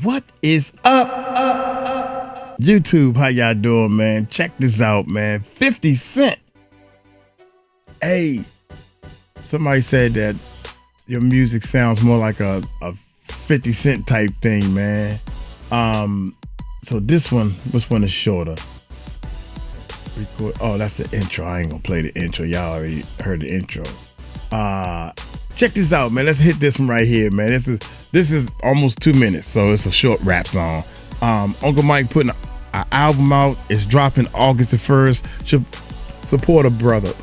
What is up? YouTube, how y'all doing, man? Check this out, man. 50 Cent. Hey, somebody said that your music sounds more like a 50 Cent type thing, man. So this one is shorter. Record. Oh, that's the intro. I ain't gonna play the intro. Y'all already heard the intro. Check this out, man. Let's hit this one right here, man. This is almost 2 minutes, so it's a short rap song. Uncle Mike putting an album out. It's dropping August the 1st. Should support a brother.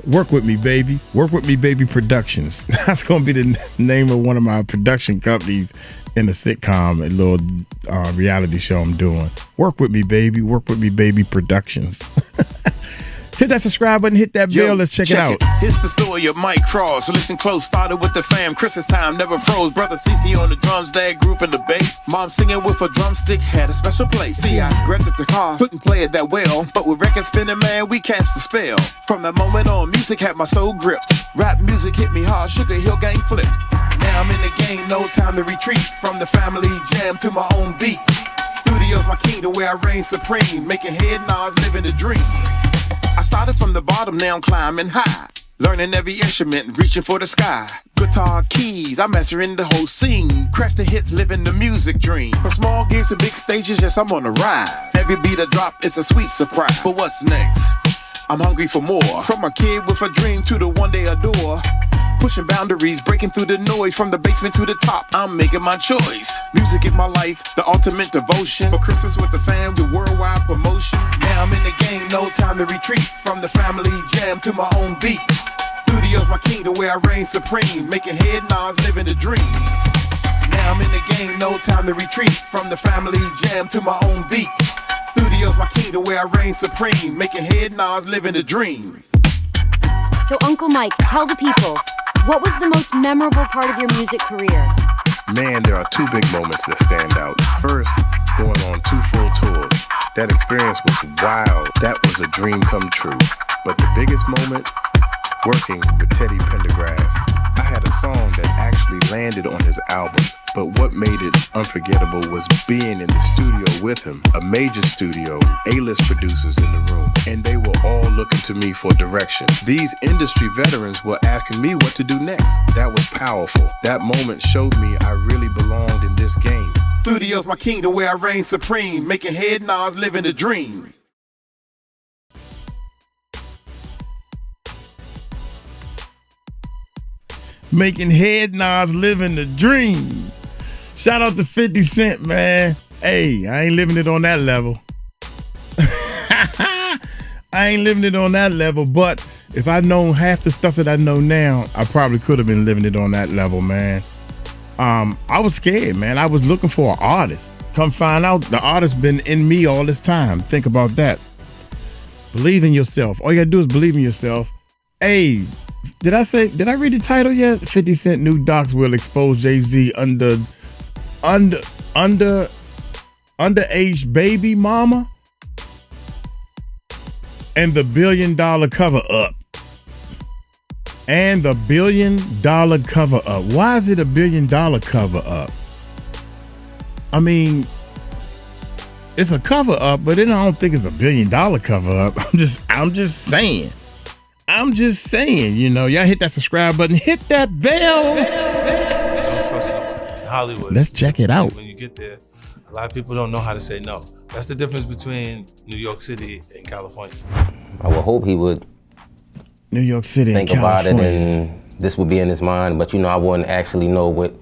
Work with me, baby. Work with me, baby Productions. That's gonna be the name of one of my production companies in the sitcom, a little reality show I'm doing. Work with me, baby. Work with me, baby Productions. Hit that subscribe button, hit that bell, let's check it out. It's the story of Mike Cross. So listen close, started with the fam. Christmas time never froze. Brother CC on the drums, dad group in the bass. Mom singing with a drumstick, had a special place. See, I rented the car, couldn't play it that well. But with record spinning, man, we cast the spell. From that moment on, music had my soul gripped. Rap music hit me hard, Sugar Hill Gang flipped. Now I'm in the game, no time to retreat. From the family jam to my own beat. Studio's my kingdom where I reign supreme. Making head nods, living the dream. I started from the bottom, now I'm climbing high. Learning every instrument, reaching for the sky. Guitar, keys, I master in the whole scene. Craft the hits, living the music dream. From small gigs to big stages, yes, I'm on the rise. Every beat I drop is a sweet surprise. But what's next? I'm hungry for more. From a kid with a dream to the one day adore. Pushing boundaries, breaking through the noise. From the basement to the top, I'm making my choice. Music is my life, the ultimate devotion. For Christmas with the fam, the worldwide promotion. Now I'm in the game, no time to retreat. From the family jam to my own beat. Studio's my kingdom where I reign supreme. Making head nods, living the dream. Now I'm in the game, no time to retreat. From the family jam to my own beat. Studio's my kingdom where I reign supreme. Making head nods, living the dream. So Uncle Mike, tell the people, what was the most memorable part of your music career? Man, there are two big moments that stand out. First, going on 2 full tours. That experience was wild. That was a dream come true. But the biggest moment, working with Teddy Pendergrass. I had a song that actually landed on his album. But what made it unforgettable was being in the studio with him. A major studio, A-list producers in the room. And they were all looking to me for direction. These industry veterans were asking me what to do next. That was powerful. That moment showed me I really belonged in this game. Studio's my kingdom where I reign supreme. Making head nods, living the dream. Making head nods, living the dream. Shout out to 50 Cent, man. Hey, I ain't living it on that level. I ain't living it on that level, but if I'd known half the stuff that I know now, I probably could have been living it on that level, man. I was scared, man. I was looking for an artist. Come find out the artist been in me all this time. Think about that. Believe in yourself. All you gotta do is believe in yourself. Hey, did I read the title yet? 50 Cent new docs will expose Jay-Z underage baby mama and the $1 billion cover up. And the $1 billion cover up. Why is it a $1 billion cover up? I mean, it's a cover up, but then I don't think it's a $1 billion cover up. I'm just saying. You know, y'all hit that subscribe button, hit that bell. Don't trust Hollywood. Let's check it out. When you get there, a lot of people don't know how to say no. That's the difference between New York City and California. I would hope he would New York City think about it and this would be in his mind, but you know, I wouldn't actually know what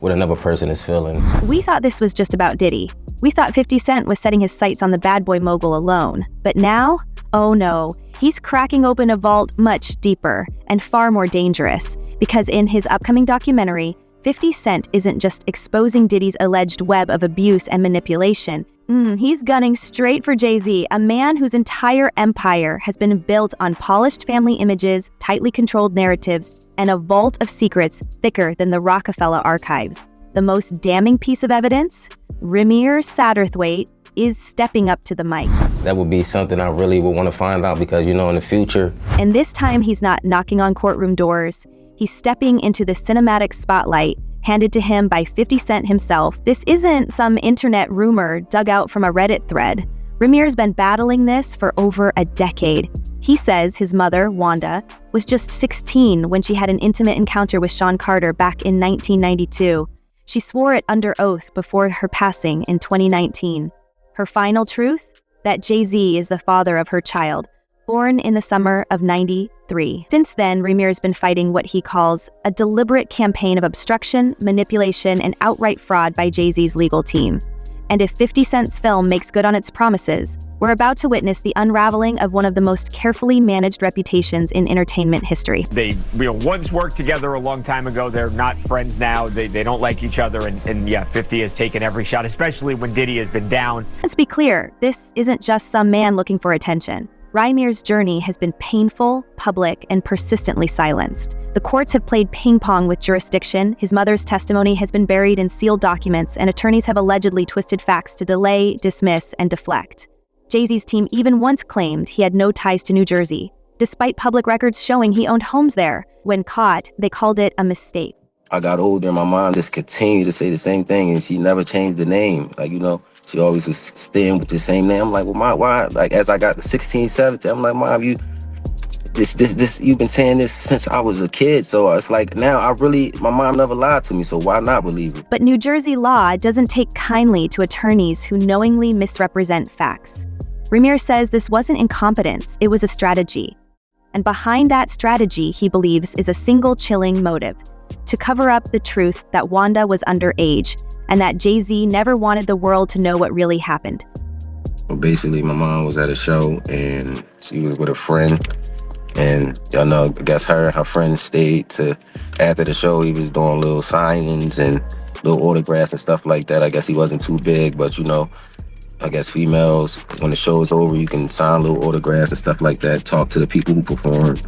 another person is feeling. We thought this was just about Diddy. We thought 50 Cent was setting his sights on the bad boy mogul alone. But now, oh no, he's cracking open a vault much deeper and far more dangerous, because in his upcoming documentary, 50 Cent isn't just exposing Diddy's alleged web of abuse and manipulation. He's gunning straight for Jay-Z, a man whose entire empire has been built on polished family images, tightly controlled narratives, and a vault of secrets thicker than the Rockefeller archives. The most damning piece of evidence? Ramir Satterthwaite is stepping up to the mic. That would be something I really would want to find out, because, you know, in the future. And this time he's not knocking on courtroom doors. He's stepping into the cinematic spotlight handed to him by 50 Cent himself. This isn't some internet rumor dug out from a Reddit thread. Ramir's been battling this for over a decade. He says his mother, Wanda, was just 16 when she had an intimate encounter with Sean Carter back in 1992. She swore it under oath before her passing in 2019. Her final truth? That Jay-Z is the father of her child, born in the summer of '93. Since then, Ramir's been fighting what he calls a deliberate campaign of obstruction, manipulation, and outright fraud by Jay-Z's legal team. And if 50 Cent's film makes good on its promises, we're about to witness the unraveling of one of the most carefully managed reputations in entertainment history. They once worked together a long time ago. They're not friends now. They don't like each other. And yeah, 50 has taken every shot, especially when Diddy has been down. Let's be clear, this isn't just some man looking for attention. Ramir's journey has been painful, public, and persistently silenced. The courts have played ping pong with jurisdiction, his mother's testimony has been buried in sealed documents, and attorneys have allegedly twisted facts to delay, dismiss, and deflect. Jay-Z's team even once claimed he had no ties to New Jersey, despite public records showing he owned homes there. When caught, they called it a mistake. I got older and my mom just continued to say the same thing, and she never changed the name. Like, she always was staying with the same name. I'm like, well, Mom, why? Like, as I got to 16, 17, I'm like, Mom, you've been saying this since I was a kid. So it's like, now my mom never lied to me, so why not believe her? But New Jersey law doesn't take kindly to attorneys who knowingly misrepresent facts. Ramir says this wasn't incompetence, it was a strategy. And behind that strategy, he believes, is a single chilling motive: to cover up the truth that Wanda was underage and that Jay-Z never wanted the world to know what really happened. Well, basically, my mom was at a show and she was with a friend. And I guess her and her friend stayed to, after the show, he was doing little signings and little autographs and stuff like that. I guess he wasn't too big, but I guess females, when the show is over, you can sign little autographs and stuff like that, talk to the people who performed.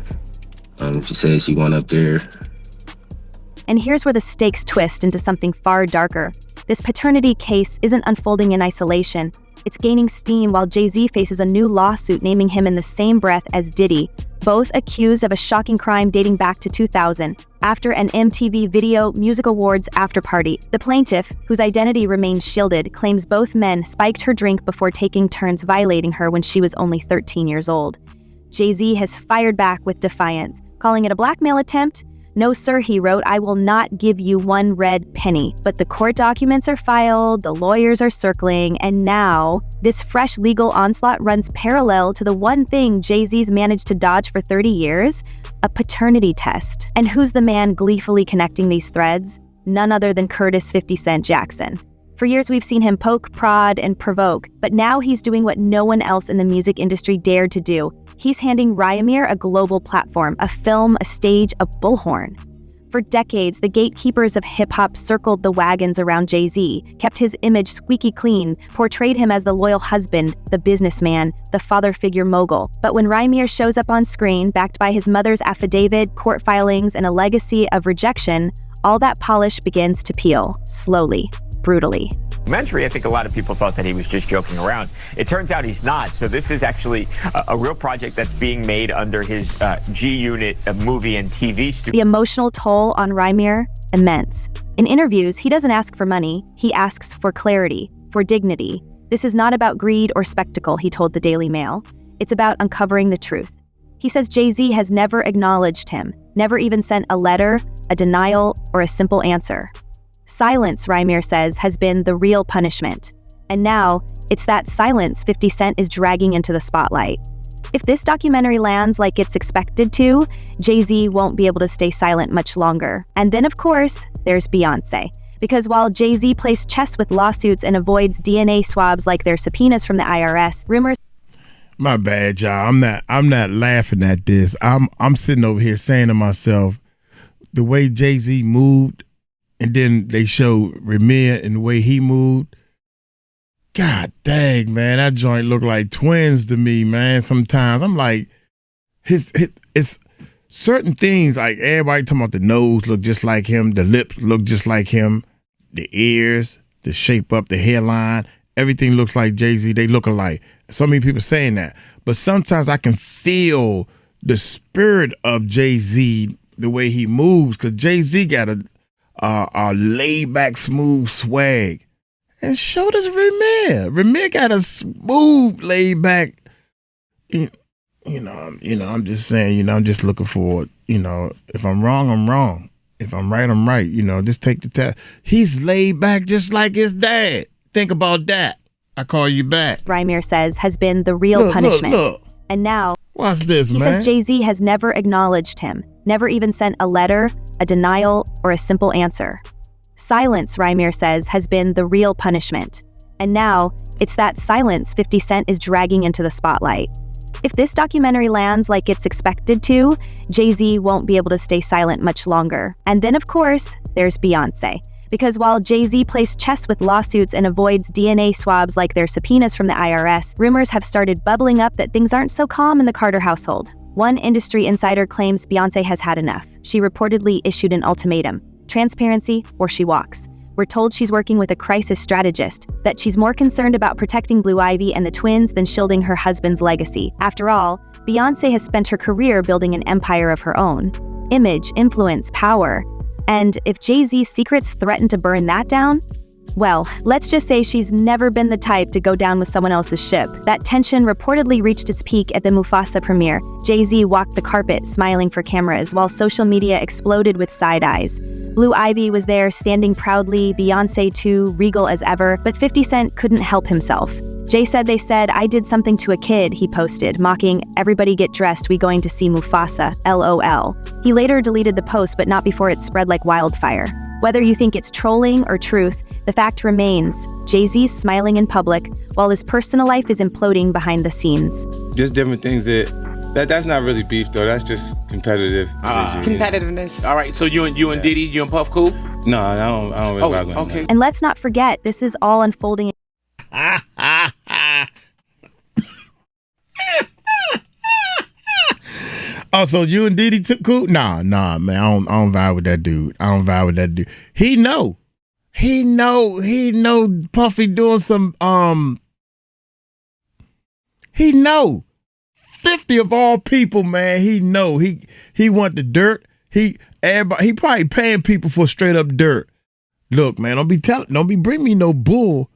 She said she went up there. And here's where the stakes twist into something far darker. This paternity case isn't unfolding in isolation. It's gaining steam while Jay-Z faces a new lawsuit naming him in the same breath as Diddy, both accused of a shocking crime dating back to 2000, after an MTV Video Music Awards after-party. The plaintiff, whose identity remains shielded, claims both men spiked her drink before taking turns violating her when she was only 13 years old. Jay-Z has fired back with defiance, calling it a blackmail attempt. "No, sir," he wrote, "I will not give you one red penny." But the court documents are filed, the lawyers are circling, and now this fresh legal onslaught runs parallel to the one thing Jay-Z's managed to dodge for 30 years, a paternity test. And who's the man gleefully connecting these threads? None other than Curtis 50 Cent Jackson. For years, we've seen him poke, prod, and provoke, but now he's doing what no one else in the music industry dared to do. He's handing Ramir a global platform, a film, a stage, a bullhorn. For decades, the gatekeepers of hip-hop circled the wagons around Jay-Z, kept his image squeaky clean, portrayed him as the loyal husband, the businessman, the father figure mogul. But when Ramir shows up on screen, backed by his mother's affidavit, court filings, and a legacy of rejection, all that polish begins to peel, slowly, brutally. Documentary, I think a lot of people thought that he was just joking around. It turns out he's not. So this is actually a real project that's being made under his G-Unit movie and TV studio. The emotional toll on Ramir, immense. In interviews, he doesn't ask for money. He asks for clarity, for dignity. This is not about greed or spectacle, he told the Daily Mail. It's about uncovering the truth. He says Jay-Z has never acknowledged him, never even sent a letter, a denial, or a simple answer. Silence, Ramir says, has been the real punishment. And now, it's that silence 50 Cent is dragging into the spotlight. If this documentary lands like it's expected to, Jay-Z won't be able to stay silent much longer. And then, of course, there's Beyonce. Because while Jay-Z plays chess with lawsuits and avoids DNA swabs like their subpoenas from the IRS, rumors... My bad, y'all. I'm not laughing at this. I'm sitting over here saying to myself, the way Jay-Z moved, and then they showed Ramir and the way he moved. God dang, man, that joint looked like twins to me, man. Sometimes I'm like, it's certain things, like everybody talking about the nose look just like him, the lips look just like him, the ears, the shape up, the hairline, everything looks like Jay-Z. They look alike. So many people saying that. But sometimes I can feel the spirit of Jay-Z, the way he moves, because Jay-Z got laid back, smooth swag. And so does Ramir. Ramir got a smooth, laid back. I'm just saying. I'm just looking for. If I'm wrong, I'm wrong. If I'm right, I'm right. Just take the test. He's laid back just like his dad. Think about that. I call you back. Ramir says has been the real punishment. Look. And now, watch this, he man. says Jay-Z has never acknowledged him, never even sent a letter, a denial, or a simple answer. Silence, Ramir says, has been the real punishment. And now, it's that silence 50 Cent is dragging into the spotlight. If this documentary lands like it's expected to, Jay-Z won't be able to stay silent much longer. And then, of course, there's Beyonce. Because while Jay-Z plays chess with lawsuits and avoids DNA swabs like their subpoenas from the IRS, rumors have started bubbling up that things aren't so calm in the Carter household. One industry insider claims Beyonce has had enough. She reportedly issued an ultimatum: transparency or she walks. We're told she's working with a crisis strategist, that she's more concerned about protecting Blue Ivy and the twins than shielding her husband's legacy. After all, Beyonce has spent her career building an empire of her own. Image, influence, power. And if Jay-Z's secrets threaten to burn that down, well, let's just say she's never been the type to go down with someone else's ship. That tension reportedly reached its peak at the Mufasa premiere. Jay-Z walked the carpet, smiling for cameras, while social media exploded with side eyes. Blue Ivy was there, standing proudly, Beyonce too, regal as ever, but 50 Cent couldn't help himself. Jay said they said, "I did something to a kid," he posted, mocking, "Everybody get dressed, we going to see Mufasa, LOL. He later deleted the post, but not before it spread like wildfire. Whether you think it's trolling or truth, the fact remains, Jay-Z's smiling in public, while his personal life is imploding behind the scenes. Just different things that's not really beef though, that's just competitive. Competitiveness. All right, so you and Diddy, you and Puff cool? No, I don't really rock with him. Okay. And let's not forget, this is all unfolding. Oh, so you and Diddy took cool? Nah, man. I don't vibe with that dude. He know Puffy doing some he know. 50 of all people, man, he know. He want the dirt. He probably paying people for straight up dirt. Look, man, don't be bring me no bull.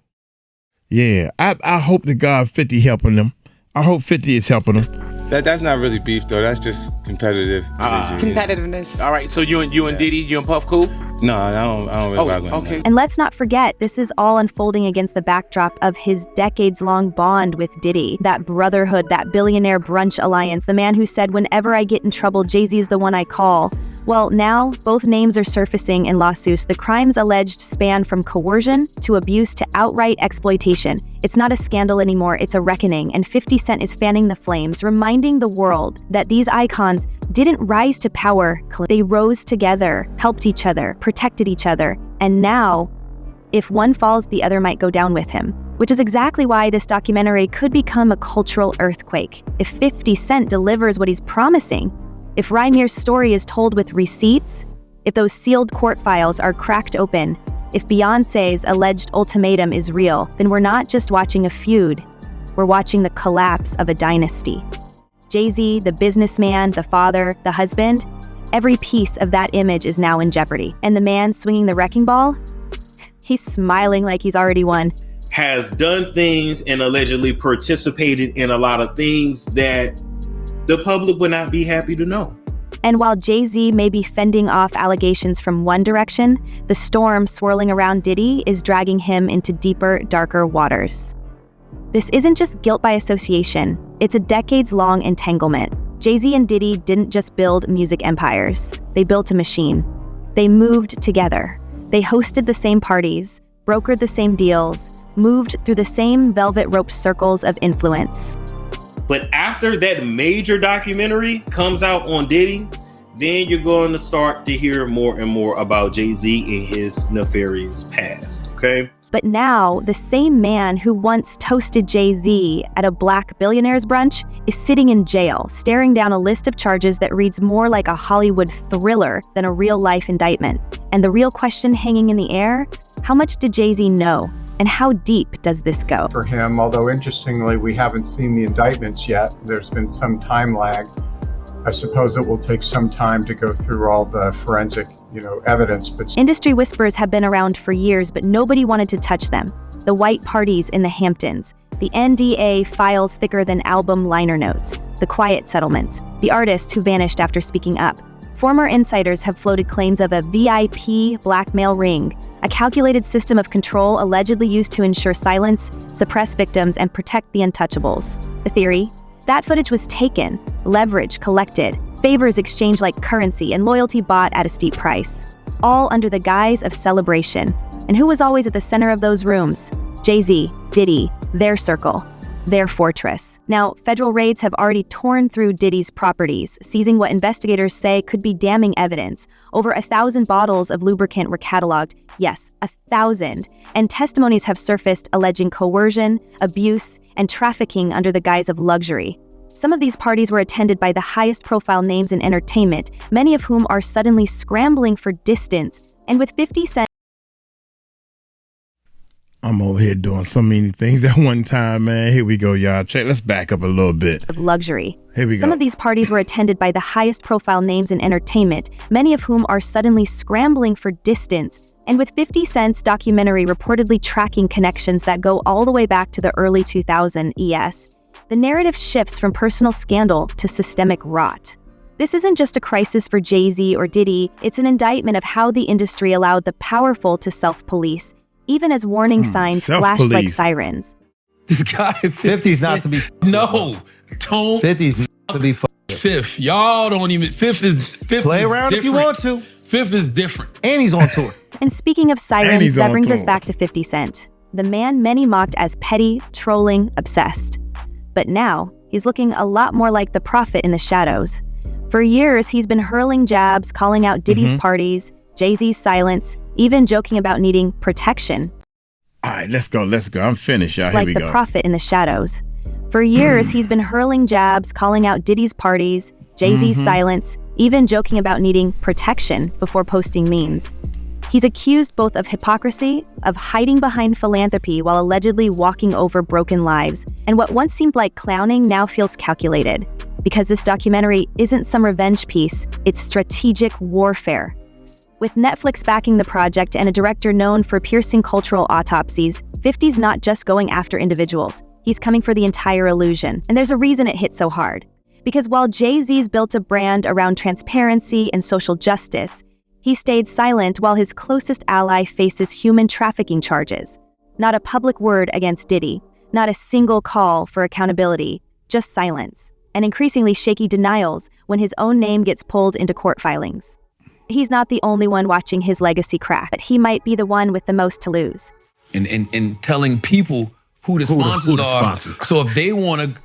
Yeah, I hope to God 50 helping them. I hope 50 is helping them. That's not really beef though, that's just competitive. Competitiveness. All right, so you and Diddy, you and Puff cool? No, I don't really rock with him. Okay. And let's not forget, this is all unfolding against the backdrop of his decades-long bond with Diddy. That brotherhood, that billionaire brunch alliance, the man who said, "Whenever I get in trouble, Jay-Z is the one I call." Well, now, both names are surfacing in lawsuits. The crimes alleged span from coercion to abuse to outright exploitation. It's not a scandal anymore, it's a reckoning, and 50 Cent is fanning the flames, reminding the world that these icons didn't rise to power. They rose together, helped each other, protected each other, and now, if one falls, the other might go down with him. Which is exactly why this documentary could become a cultural earthquake. If 50 Cent delivers what he's promising, if Ramir's story is told with receipts, if those sealed court files are cracked open, if Beyonce's alleged ultimatum is real, then we're not just watching a feud, we're watching the collapse of a dynasty. Jay-Z, the businessman, the father, the husband, every piece of that image is now in jeopardy. And the man swinging the wrecking ball, he's smiling like he's already won. Has done things and allegedly participated in a lot of things that the public would not be happy to know. And while Jay-Z may be fending off allegations from one direction, the storm swirling around Diddy is dragging him into deeper, darker waters. This isn't just guilt by association, it's a decades-long entanglement. Jay-Z and Diddy didn't just build music empires, they built a machine. They moved together. They hosted the same parties, brokered the same deals, moved through the same velvet-roped circles of influence. But after that major documentary comes out on Diddy, then you're going to start to hear more and more about Jay-Z and his nefarious past, okay? But now, the same man who once toasted Jay-Z at a black billionaires brunch is sitting in jail, staring down a list of charges that reads more like a Hollywood thriller than a real-life indictment. And the real question hanging in the air, how much did Jay-Z know? And how deep does this go? For him, although interestingly, we haven't seen the indictments yet. There's been some time lag. I suppose it will take some time to go through all the forensic evidence. But industry whispers have been around for years, but nobody wanted to touch them. The white parties in the Hamptons, the NDA files thicker than album liner notes, the quiet settlements, the artists who vanished after speaking up. Former insiders have floated claims of a VIP blackmail ring, a calculated system of control allegedly used to ensure silence, suppress victims, and protect the untouchables. The theory? That footage was taken, leverage collected, favors exchanged like currency, and loyalty bought at a steep price. All under the guise of celebration. And who was always at the center of those rooms? Jay-Z, Diddy, their circle, their fortress. Now, federal raids have already torn through Diddy's properties, seizing what investigators say could be damning evidence. Over 1,000 bottles of lubricant were cataloged. Yes, 1,000. And testimonies have surfaced alleging coercion, abuse, and trafficking under the guise of luxury. Some of these parties were attended by the highest profile names in entertainment, many of whom are suddenly scrambling for distance. And with 50 Cent, I'm over here doing so many things at one time, man. Here we go, y'all. Let's back up a little bit. Of luxury. Here we go. Some of these parties were attended by the highest profile names in entertainment, many of whom are suddenly scrambling for distance. And with 50 Cent's documentary reportedly tracking connections that go all the way back to the early 2000s, the narrative shifts from personal scandal to systemic rot. This isn't just a crisis for Jay-Z or Diddy, it's an indictment of how the industry allowed the powerful to self-police, even as warning signs flashed like sirens. This guy, 50's not to be. No, don't. 50's not to be. Fifth, y'all don't even. Fifth play around if you want to. Fifth is different. And he's on tour. And speaking of sirens, that brings us back to 50 Cent, the man many mocked as petty, trolling, obsessed. But now, he's looking a lot more like the prophet in the shadows. For years, he's been hurling jabs, calling out Diddy's parties, Jay-Z's silence, even joking about needing protection. All right, let's go. I'm finished, y'all. Here we go. Like the prophet in the shadows. For years, he's been hurling jabs, calling out Diddy's parties, Jay-Z's silence, even joking about needing protection before posting memes. He's accused both of hypocrisy, of hiding behind philanthropy while allegedly walking over broken lives, and what once seemed like clowning now feels calculated. Because this documentary isn't some revenge piece, it's strategic warfare. With Netflix backing the project and a director known for piercing cultural autopsies, 50's not just going after individuals, he's coming for the entire illusion. And there's a reason it hit so hard. Because while Jay-Z's built a brand around transparency and social justice, he stayed silent while his closest ally faces human trafficking charges. Not a public word against Diddy, not a single call for accountability, just silence, and increasingly shaky denials when his own name gets pulled into court filings. He's not the only one watching his legacy crack, but he might be the one with the most to lose. And telling people who the sponsors are. So if they want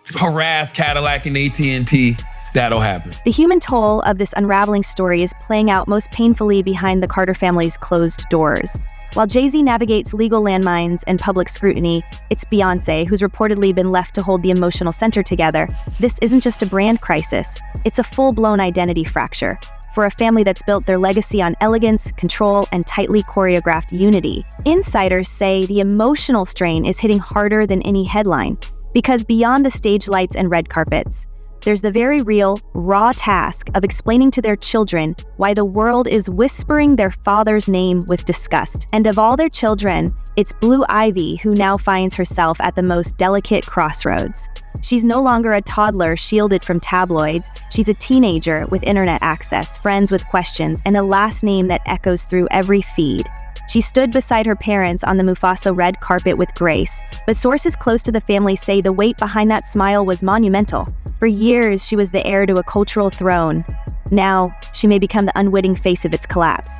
to harass Cadillac and AT&T, that'll happen. The human toll of this unraveling story is playing out most painfully behind the Carter family's closed doors. While Jay-Z navigates legal landmines and public scrutiny, it's Beyoncé who's reportedly been left to hold the emotional center together. This isn't just a brand crisis, it's a full-blown identity fracture for a family that's built their legacy on elegance, control, and tightly choreographed unity. Insiders say the emotional strain is hitting harder than any headline, because beyond the stage lights and red carpets, there's the very real, raw task of explaining to their children why the world is whispering their father's name with disgust. And of all their children, it's Blue Ivy who now finds herself at the most delicate crossroads. She's no longer a toddler shielded from tabloids. She's a teenager with internet access, friends with questions, and a last name that echoes through every feed. She stood beside her parents on the Mufasa red carpet with grace, but sources close to the family say the weight behind that smile was monumental. For years, she was the heir to a cultural throne. Now, she may become the unwitting face of its collapse.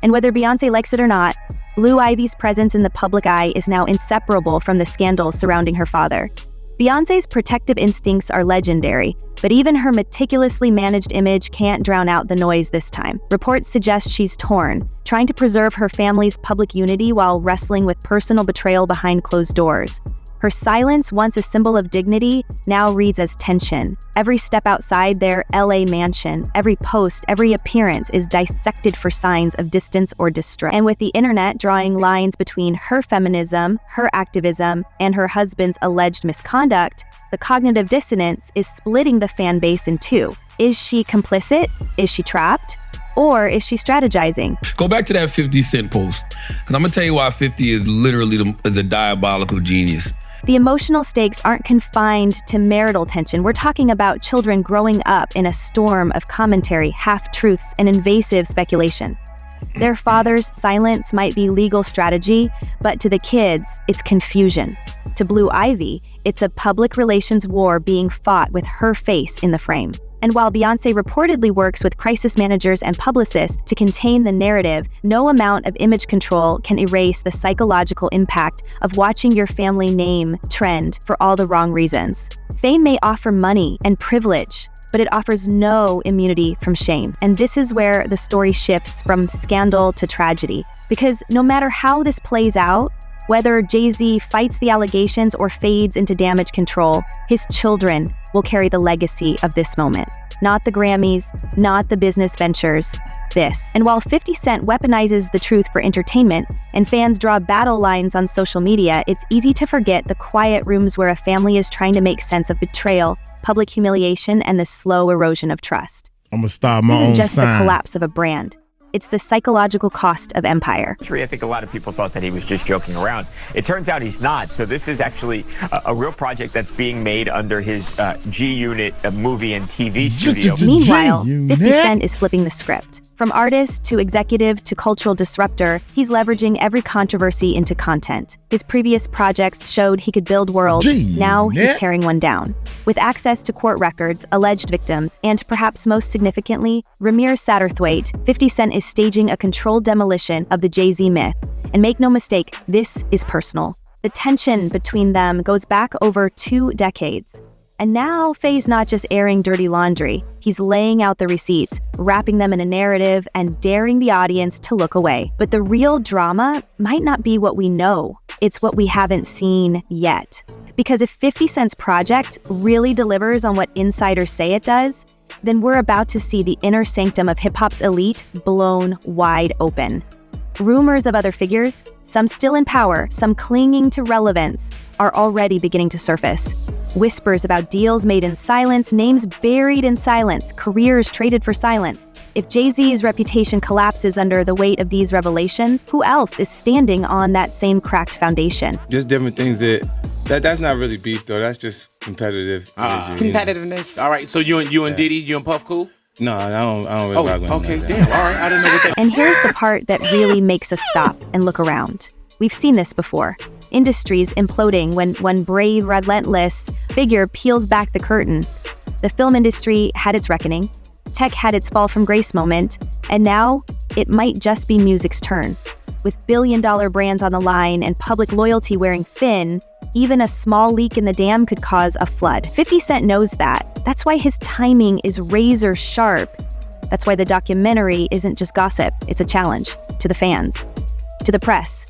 And whether Beyoncé likes it or not, Blue Ivy's presence in the public eye is now inseparable from the scandals surrounding her father. Beyoncé's protective instincts are legendary, but even her meticulously managed image can't drown out the noise this time. Reports suggest she's torn, trying to preserve her family's public unity while wrestling with personal betrayal behind closed doors. Her silence, once a symbol of dignity, now reads as tension. Every step outside their LA mansion, every post, every appearance is dissected for signs of distance or distress. And with the internet drawing lines between her feminism, her activism, and her husband's alleged misconduct, the cognitive dissonance is splitting the fan base in two. Is she complicit? Is she trapped? Or is she strategizing? Go back to that 50 Cent post. Because I'm going to tell you why 50 is literally is a diabolical genius. The emotional stakes aren't confined to marital tension. We're talking about children growing up in a storm of commentary, half-truths, and invasive speculation. Their father's silence might be legal strategy, but to the kids, it's confusion. To Blue Ivy, it's a public relations war being fought with her face in the frame. And while Beyoncé reportedly works with crisis managers and publicists to contain the narrative, no amount of image control can erase the psychological impact of watching your family name trend for all the wrong reasons. Fame may offer money and privilege, but it offers no immunity from shame. And this is where the story shifts from scandal to tragedy. Because no matter how this plays out, whether Jay-Z fights the allegations or fades into damage control, his children will carry the legacy of this moment. Not the Grammys, not the business ventures, this. And while 50 Cent weaponizes the truth for entertainment and fans draw battle lines on social media, it's easy to forget the quiet rooms where a family is trying to make sense of betrayal, public humiliation, and the slow erosion of trust. I'm gonna start my This own isn't just sign. the collapse of a brand. It's the psychological cost of empire. I think a lot of people thought that he was just joking around. It turns out he's not. So this is actually a real project that's being made under his G-Unit movie and TV studio. Meanwhile, 50 Cent is flipping the script. From artist to executive to cultural disruptor, he's leveraging every controversy into content. His previous projects showed he could build worlds. Now he's tearing one down. With access to court records, alleged victims, and perhaps most significantly, Ramir Satterthwaite, 50 Cent is staging a controlled demolition of the Jay-Z myth. And make no mistake, this is personal. The tension between them goes back over 2 decades. And now Faye's not just airing dirty laundry. He's laying out the receipts, wrapping them in a narrative, and daring the audience to look away. But the real drama might not be what we know. It's what we haven't seen yet. Because if 50 Cent's project really delivers on what insiders say it does, then we're about to see the inner sanctum of hip-hop's elite blown wide open. Rumors of other figures, some still in power, some clinging to relevance, are already beginning to surface. Whispers about deals made in silence, names buried in silence, careers traded for silence. If Jay-Z's reputation collapses under the weight of these revelations, who else is standing on that same cracked foundation? Just different things that's not really beef though. That's just competitive. Competitiveness. All right, so you and Diddy, you and Puff cool? No, I don't really rock with him. Okay, like damn. that. All right, I didn't know what that. And here's the part that really makes us stop and look around. We've seen this before. Industries imploding when one brave, relentless figure peels back the curtain. The film industry had its reckoning. Tech had its fall from grace moment. And now, it might just be music's turn. With billion-dollar brands on the line and public loyalty wearing thin, even a small leak in the dam could cause a flood. 50 Cent knows that. That's why his timing is razor sharp. That's why the documentary isn't just gossip, it's a challenge to the fans, to the press,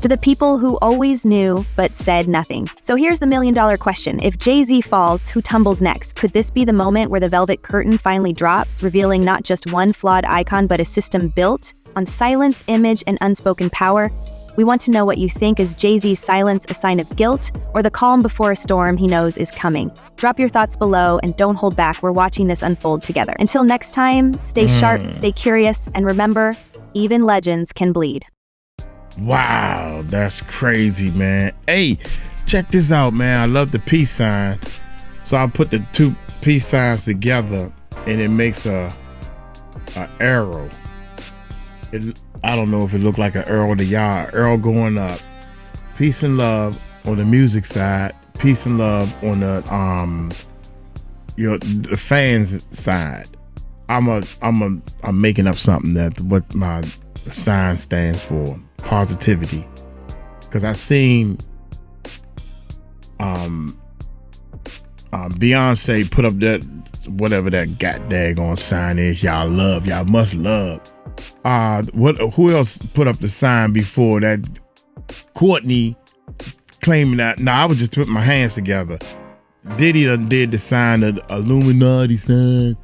to the people who always knew but said nothing. So here's the million-dollar question. If Jay-Z falls, who tumbles next? Could this be the moment where the velvet curtain finally drops, revealing not just one flawed icon but a system built on silence, image, and unspoken power? We want to know what you think. Is Jay-Z's silence a sign of guilt or the calm before a storm he knows is coming? Drop your thoughts below and don't hold back. We're watching this unfold together. Until next time, stay sharp, stay curious, and remember, even legends can bleed. Wow, that's crazy, man. Hey, check this out, man. I love the peace sign. So I put the 2 peace signs together and it makes a arrow. I don't know if it looked like an arrow to y'all. Arrow going up. Peace and love on the music side. Peace and love on the the fans side. I'm making up something that what my sign stands for. Positivity. Because I seen Beyonce put up that whatever that daggone sign is. Y'all love. Y'all must love. Who else put up the sign before that? Courtney claiming that. No, I was just putting my hands together. Diddy done did the sign, the Illuminati sign,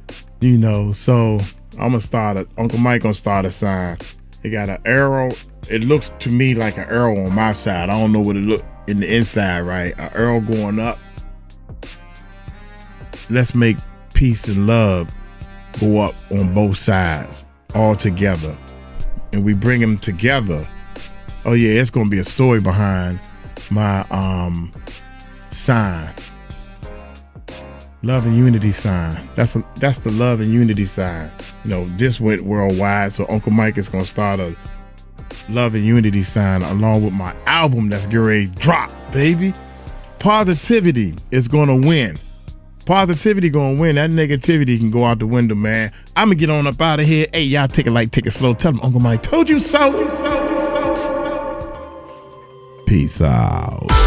so I'm gonna start Uncle Mike gonna start a sign. It got an arrow. It looks to me like an arrow on my side. I don't know what it look in the inside, right? An arrow going up. Let's make peace and love go up on both sides. all together, and we bring them together, oh yeah, it's gonna be a story behind my sign. Love and unity sign. That's the love and unity sign. You know, this went worldwide, so Uncle Mike is gonna start a love and unity sign along with my album that's getting ready to drop, baby. Positivity is gonna win. Positivity gonna win. That negativity can go out the window, man. I'm gonna get on up out of here. Hey, y'all take it light, take it slow. Tell them Uncle Mike told you so. Peace out.